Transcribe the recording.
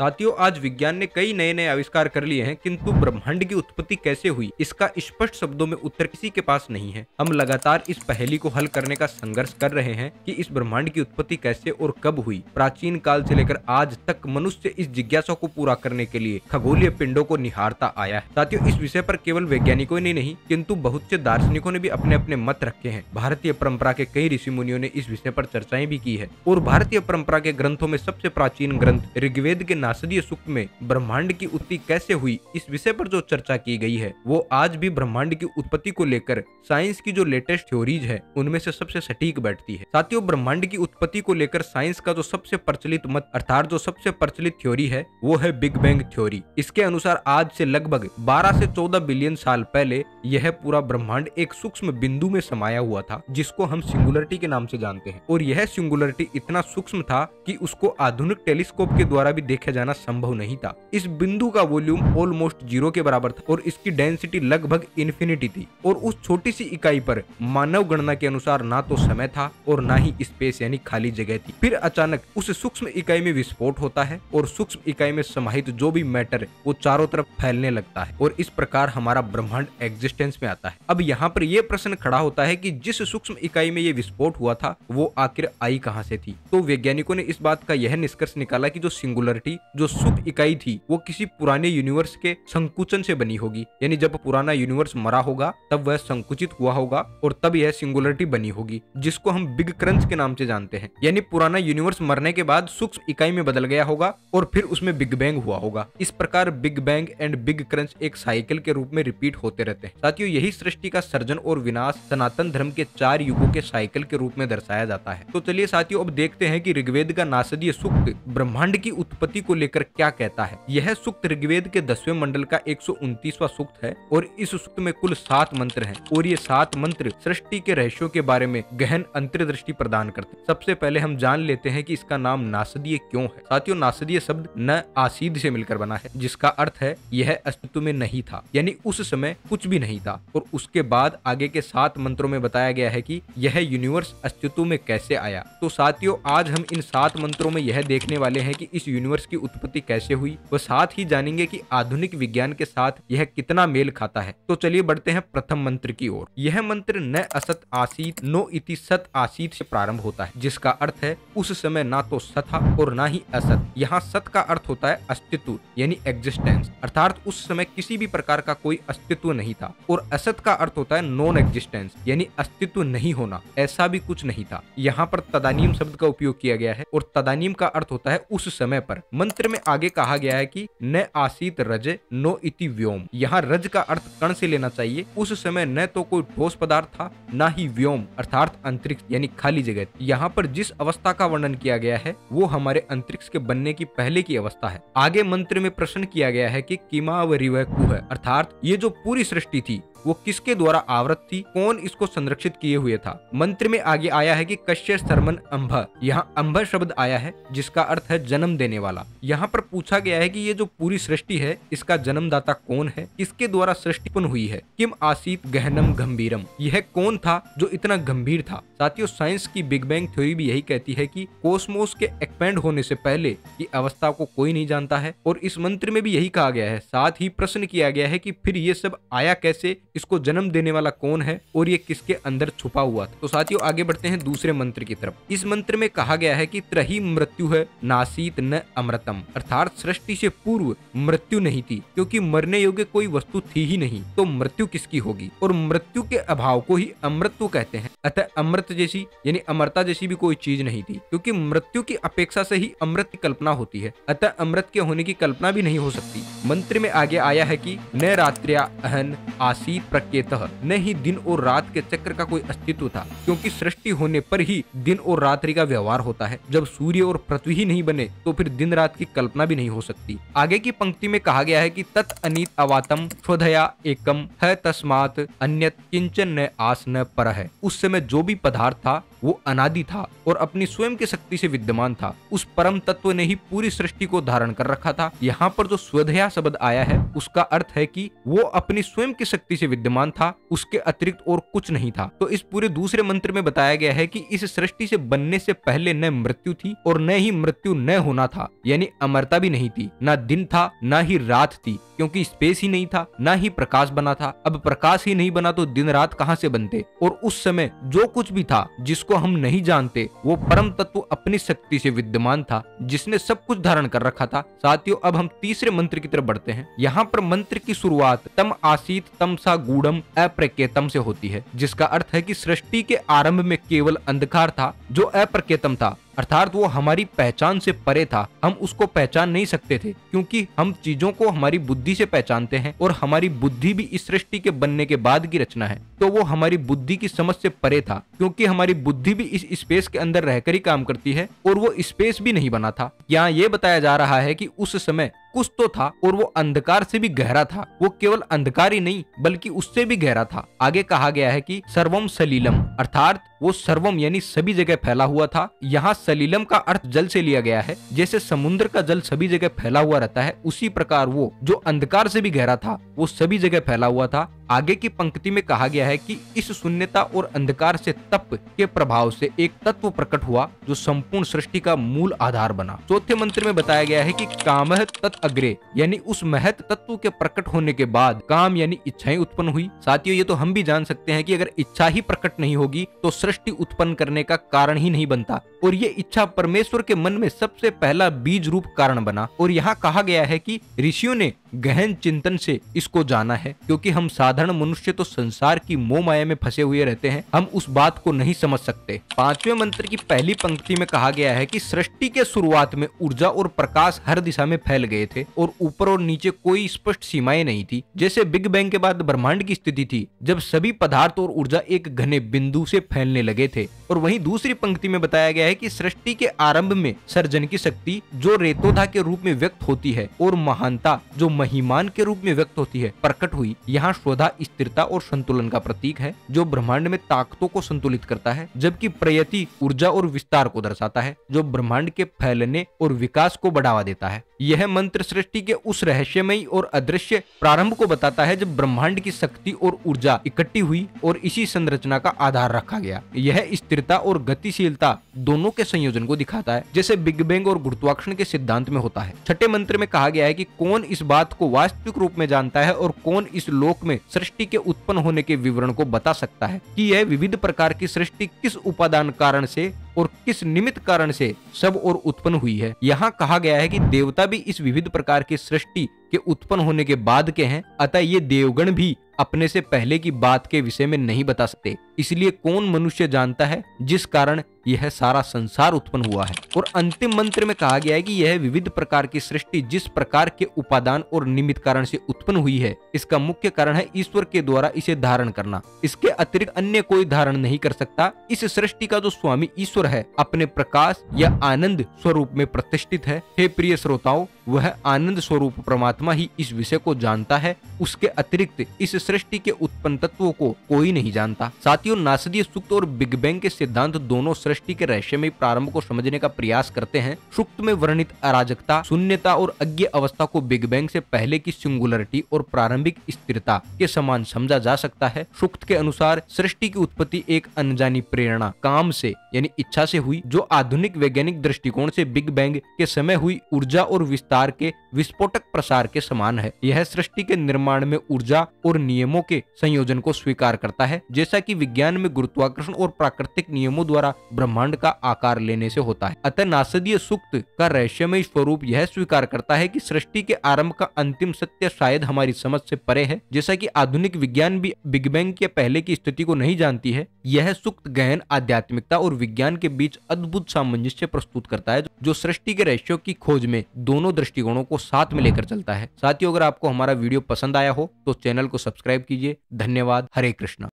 साथियों, आज विज्ञान ने कई नए नए आविष्कार कर लिए हैं, किंतु ब्रह्मांड की उत्पत्ति कैसे हुई इसका स्पष्ट शब्दों में उत्तर किसी के पास नहीं है। हम लगातार इस पहेली को हल करने का संघर्ष कर रहे हैं कि इस ब्रह्मांड की उत्पत्ति कैसे और कब हुई। प्राचीन काल से लेकर आज तक मनुष्य इस जिज्ञासा को पूरा करने के लिए खगोलीय पिंडों को निहारता आया है। साथियों, इस विषय पर केवल वैज्ञानिकों ने नहीं किंतु बहुत से दार्शनिकों ने भी अपने अपने मत रखे हैं। भारतीय परंपरा के कई ऋषि मुनियों ने इस विषय पर चर्चाएं भी की है और भारतीय परंपरा के ग्रंथों में सबसे प्राचीन ग्रंथ ऋग्वेद के नासदीय सूक्त में ब्रह्मांड की उत्पत्ति कैसे हुई इस विषय पर जो चर्चा की गई है वो आज भी ब्रह्मांड की उत्पत्ति को लेकर साइंस की जो लेटेस्ट थ्योरीज है उनमें से सबसे सटीक बैठती है। साथियों, ब्रह्मांड की उत्पत्ति को लेकर साइंस का जो सबसे प्रचलित मत अर्थात जो सबसे प्रचलित थ्योरी है वो है बिग बैंग थ्योरी। इसके अनुसार आज से लगभग 12 से 14 बिलियन साल पहले यह पूरा ब्रह्मांड एक सूक्ष्म बिंदु में समाया हुआ था जिसको हम सिंगुलरिटी के नाम से जानते हैं। और यह सिंगुलरिटी इतना सूक्ष्म था कि उसको आधुनिक टेलीस्कोप के द्वारा भी देखा जाना संभव नहीं था। इस बिंदु का वॉल्यूम ऑलमोस्ट 0 के बराबर था और इसकी डेंसिटी लगभग इन्फिनिटी थी। और उस छोटी सी इकाई पर मानव गणना के अनुसार ना तो समय था और ना ही स्पेस यानी खाली जगह थी। फिर अचानक उस सूक्ष्म इकाई में विस्फोट होता है और सूक्ष्म इकाई में समाहित जो भी मैटर वो चारों तरफ फैलने लगता है और इस प्रकार हमारा ब्रह्मांड एग्जिस्टेंस में आता है। अब यहाँ पर यह प्रश्न खड़ा होता है कि जिस सूक्ष्म इकाई में ये विस्फोट हुआ था वो आखिर आई कहाँ से थी। तो वैज्ञानिकों ने इस बात का यह निष्कर्ष निकाला कि जो सिंगुलरिटी जो सूक्ष्म इकाई थी वो किसी पुराने यूनिवर्स के संकुचन से बनी होगी, यानी जब पुराना यूनिवर्स मरा होगा तब वह संकुचित हुआ होगा और तब यह सिंगुलरिटी बनी होगी जिसको हम बिग क्रंच के नाम से जानते हैं। यानी पुराना यूनिवर्स मरने के बाद सूक्ष्म इकाई में बदल गया होगा और फिर उसमें बिग बैंग हुआ होगा। इस प्रकार big bang and big crunch एक साइकिल के रूप में रिपीट होते रहते हैं। साथियों, यही सृष्टि का सर्जन और विनाश सनातन धर्म के 4 युगों के साइकिल के रूप में दर्शाया जाता है। तो चलिए साथियों, अब देखते हैं कि ऋग्वेद का नासदीय सूक्त ब्रह्मांड की उत्पत्ति को लेकर क्या कहता है। यह सूक्त ऋग्वेद के 10वें मंडल का 129वां सूक्त है और इस सूक्त में कुल 7 मंत्र हैं और ये 7 मंत्र सृष्टि के रहस्यों के बारे में गहन अंतर्दृष्टि प्रदान करते हैं। सबसे पहले हम जान लेते हैं कि इसका नाम नासदीय क्यों है। साथियों, नासदीय शब्द न आसीद से मिलकर बना है जिसका अर्थ है यह अस्तित्व में नहीं था, यानी उस समय कुछ भी नहीं था। और उसके बाद आगे के 7 मंत्रों में बताया गया है कि यह यूनिवर्स अस्तित्व में कैसे आया। तो साथियों, आज हम इन 7 मंत्रों में यह देखने वाले हैं कि इस यूनिवर्स की उत्पत्ति कैसे हुई व साथ ही जानेंगे कि आधुनिक विज्ञान के साथ यह कितना मेल खाता है। तो चलिए बढ़ते हैं प्रथम मंत्र की ओर। यह मंत्र न असत आसीत नो इति सत आसीत से प्रारंभ होता है जिसका अर्थ है उस समय ना तो सत था और ना ही असत। यहाँ सत का अर्थ होता है अस्तित्व यानी एग्जिस्टेंस, अर्थात उस समय किसी भी प्रकार का कोई अस्तित्व नहीं था। और असत का अर्थ होता है नॉन एग्जिस्टेंस यानी अस्तित्व नहीं होना, ऐसा भी कुछ नहीं था। यहाँ पर तदानीम शब्द का उपयोग किया गया है और तदानीम का अर्थ होता है उस समय पर। मंत्र में आगे कहा गया है कि न आसीत रज नो इति व्योम। यहाँ रज का अर्थ कण से लेना चाहिए। उस समय न तो कोई ठोस पदार्थ था ना ही व्योम अर्थात अंतरिक्ष यानी खाली जगह। यहाँ पर जिस अवस्था का वर्णन किया गया है वो हमारे अंतरिक्ष के बनने की पहले की अवस्था है। आगे मंत्र में प्रश्न किया गया है कि किमा व रिवह कुह अर्थात ये जो पूरी सृष्टि थी वो किसके द्वारा आवृत थी, कौन इसको संरक्षित किए हुए था। मंत्र में आगे आया है कि कश्य सरमन अंभ। यहाँ अंभ शब्द आया है जिसका अर्थ है जन्म देने वाला। यहाँ पर पूछा गया है कि ये जो पूरी सृष्टि है इसका जन्मदाता कौन है, किसके द्वारा सृष्टि उत्पन्न हुई है। किम आसीत गहनम गंभीरम, यह कौन था जो इतना गंभीर था। साथियों, साइंस की बिग बैंग थ्योरी भी यही कहती है कि कोस्मोस के एक्सपेंड होने से पहले की अवस्था को कोई नहीं जानता है और इस मंत्र में भी यही कहा गया है। साथ ही प्रश्न किया गया है कि फिर ये सब आया कैसे, इसको जन्म देने वाला कौन है और ये किसके अंदर छुपा हुआ था। तो साथियों, आगे बढ़ते हैं दूसरे मंत्र की तरफ। इस मंत्र में कहा गया है कि त्रही मृत्यु है नासीत न अमृतम, अर्थात सृष्टि से पूर्व मृत्यु नहीं थी क्योंकि मरने योग्य कोई वस्तु थी ही नहीं, तो मृत्यु किसकी होगी। और मृत्यु के अभाव को ही अमृतत्व कहते हैं। अतः अमृत जैसी यानी अमरता जैसी भी कोई चीज नहीं थी क्योंकि मृत्यु की अपेक्षा से ही अमृत की कल्पना होती है, अतः अमृत के होने की कल्पना भी नहीं हो सकती। मंत्र में आगे आया है कि न रात्र्या अहन आसीत प्रत्येतः, न ही दिन और रात के चक्र का कोई अस्तित्व था क्योंकि सृष्टि होने पर ही दिन और रात्रि का व्यवहार होता है। जब सूर्य और पृथ्वी ही नहीं बने तो फिर दिन रात की कल्पना भी नहीं हो सकती। आगे की पंक्ति में कहा गया है कि तत् अनित अवातम स्वधया एकम है तस्मात् अन्यत किंचन न आस न पर है। उस समय जो भी पदार्थ था वो अनादि था और अपनी स्वयं की शक्ति से विद्यमान था। उस परम तत्व ने ही पूरी सृष्टि को धारण कर रखा था। यहाँ पर जो स्वधया शब्द आया है उसका अर्थ है कि वो अपनी स्वयं की शक्ति से विद्यमान था, उसके अतिरिक्त और कुछ नहीं था। तो इस पूरे दूसरे मंत्र में बताया गया है कि इस सृष्टि से बनने से पहले न मृत्यु थी और न ही मृत्यु न होना था, यानी अमरता भी नहीं थी, ना दिन था ना ही रात थी, क्योंकि स्पेस ही नहीं था, ना ही प्रकाश बना था। अब प्रकाश ही नहीं बना तो दिन रात कहां से बनते। और उस समय जो कुछ भी था जिसको हम नहीं जानते, वो परम तत्व अपनी शक्ति से विद्यमान था, जिसने सब कुछ धारण कर रखा था। साथियों, अब हम तीसरे मंत्र की तरफ बढ़ते हैं। यहाँ पर मंत्र की शुरुआत तम आसीत तम सा गूढ़म अप्रकेतम से होती है, जिसका अर्थ है कि सृष्टि के आरंभ में केवल अंधकार था जो अप्रकेतम था, अर्थात वो हमारी पहचान से परे था। हम उसको पहचान नहीं सकते थे, क्योंकि हम चीजों को हमारी बुद्धि से पहचानते हैं और हमारी बुद्धि भी इस सृष्टि के बनने के बाद की रचना है। तो वो हमारी बुद्धि की समझ से परे था, क्योंकि हमारी बुद्धि भी इस स्पेस के अंदर रहकर ही काम करती है और वो स्पेस भी नहीं बना था। यहाँ ये बताया जा रहा है कि उस समय कुछ तो था और वो अंधकार से भी गहरा था। वो केवल अंधकार ही नहीं बल्कि उससे भी गहरा था। आगे कहा गया है कि सर्वम सलीलम, अर्थात वो सर्वम यानी सभी जगह फैला हुआ था। यहाँ सलीलम का अर्थ जल से लिया गया है। जैसे समुद्र का जल सभी जगह फैला हुआ रहता है, उसी प्रकार वो जो अंधकार से भी गहरा था वो सभी जगह फैला हुआ था। आगे की पंक्ति में कहा गया है कि इस शून्यता और अंधकार से तप के प्रभाव से एक तत्व प्रकट हुआ जो संपूर्ण सृष्टि का मूल आधार बना। चौथे मंत्र में बताया गया है कि कामः तत् अग्रे, यानी उस महत तत्व के प्रकट होने के बाद काम यानी इच्छाएं उत्पन्न हुई। साथियों, ये तो हम भी जान सकते हैं कि अगर इच्छा ही प्रकट नहीं होगी तो सृष्टि उत्पन्न करने का कारण ही नहीं बनता, और ये इच्छा परमेश्वर के मन में सबसे पहला बीज रूप कारण बना। और यहाँ कहा गया है कि ऋषियों ने गहन चिंतन से इसको जाना है, क्योंकि हम साधारण मनुष्य तो संसार की मोह माया में फंसे हुए रहते हैं, हम उस बात को नहीं समझ सकते। पांचवें मंत्र की पहली पंक्ति में कहा गया है कि सृष्टि के शुरुआत में ऊर्जा और प्रकाश हर दिशा में फैल गए थे और ऊपर और नीचे कोई स्पष्ट सीमाएं नहीं थी। जैसे बिग बैंग के बाद ब्रह्मांड की स्थिति थी, जब सभी पदार्थ और ऊर्जा एक घने बिंदु से फैलने लगे थे। और वहीं दूसरी पंक्ति में बताया गया है कि सृष्टि के आरंभ में सर्जन की शक्ति जो रेतोधा के रूप में व्यक्त होती है और महानता जो महिमान के रूप में व्यक्त होती है प्रकट हुई। यहाँ श्रोधा स्थिरता और संतुलन का प्रतीक है, जो ब्रह्मांड में ताकतों को संतुलित करता है, जबकि प्रयति ऊर्जा और विस्तार को दर्शाता है, जो ब्रह्मांड के फैलने और विकास को बढ़ावा देता है। यह मंत्र सृष्टि के उस रहस्यमयी और अदृश्य प्रारंभ को बताता है जब ब्रह्मांड की शक्ति और ऊर्जा इकट्ठी हुई और इसी संरचना का आधार रखा गया। यह स्थिरता और गतिशीलता दोनों के संयोजन को दिखाता है, जैसे बिग बैंग और गुरुत्वाकर्षण के सिद्धांत में होता है। छठे मंत्र में कहा गया है कि कौन इस बात को वास्तविक रूप में जानता है और कौन इस लोक में सृष्टि के उत्पन्न होने के विवरण को बता सकता है कि यह विविध प्रकार की सृष्टि किस उपादान कारण से और किस निमित्त कारण से सब और उत्पन्न हुई है। यहाँ कहा गया है कि देवता भी इस विविध प्रकार की सृष्टि के उत्पन्न होने के बाद के हैं, अतः ये देवगण भी अपने से पहले की बात के विषय में नहीं बता सकते। इसलिए कौन मनुष्य जानता है जिस कारण यह सारा संसार उत्पन्न हुआ है। और अंतिम मंत्र में कहा गया है कि यह विविध प्रकार की सृष्टि जिस प्रकार के उपादान और निमित्त कारण से उत्पन्न हुई है, इसका मुख्य कारण है ईश्वर के द्वारा इसे धारण करना। इसके अतिरिक्त अन्य कोई धारण नहीं कर सकता। इस सृष्टि का जो स्वामी ईश्वर है, अपने प्रकाश या आनंद स्वरूप में प्रतिष्ठित है। हे प्रिय श्रोताओं, वह आनंद स्वरूप परमात्मा ही इस विषय को जानता है। उसके अतिरिक्त इस सृष्टि के उत्पन्न तत्वों को कोई नहीं जानता। साथियों, नासदीय सूक्त और बिग बैंग के सिद्धांत दोनों सृष्टि के रहस्यमय प्रारंभ को समझने का प्रयास करते हैं। सूक्त में वर्णित अराजकता, शून्यता और अज्ञ अवस्था को बिग बैंग से पहले की सिंगुलरिटी और प्रारंभिक स्थिरता के समान समझा जा सकता है। सूक्त के अनुसार सृष्टि की उत्पत्ति एक अनजानी प्रेरणा काम से यानी इच्छा से हुई, जो आधुनिक वैज्ञानिक दृष्टिकोण से बिग बैंग के समय हुई ऊर्जा और विस्तार के विस्फोटक प्रसार के समान है। यह सृष्टि के निर्माण में ऊर्जा और नियमों के संयोजन को स्वीकार करता है, जैसा कि विज्ञान में गुरुत्वाकर्षण और प्राकृतिक नियमों द्वारा ब्रह्मांड का आकार लेने से होता है। अतः नासदीय सूक्त का रहस्यमय स्वरूप यह स्वीकार करता है कि सृष्टि के आरंभ का अंतिम सत्य शायद हमारी समझ से परे है। जैसा कि आधुनिक विज्ञान भी बिग बैंग के पहले की स्थिति को नहीं जानती है, यह सूक्त गहन आध्यात्मिकता और विज्ञान के बीच अद्भुत सामंजस्य प्रस्तुत करता है, जो सृष्टि के रहस्यों की खोज में दोनों दृष्टिकोणों को साथ में लेकर चलता है। साथियों, अगर आपको हमारा वीडियो पसंद आया हो तो चैनल को सब्सक्राइब कीजिए। धन्यवाद। हरे कृष्णा।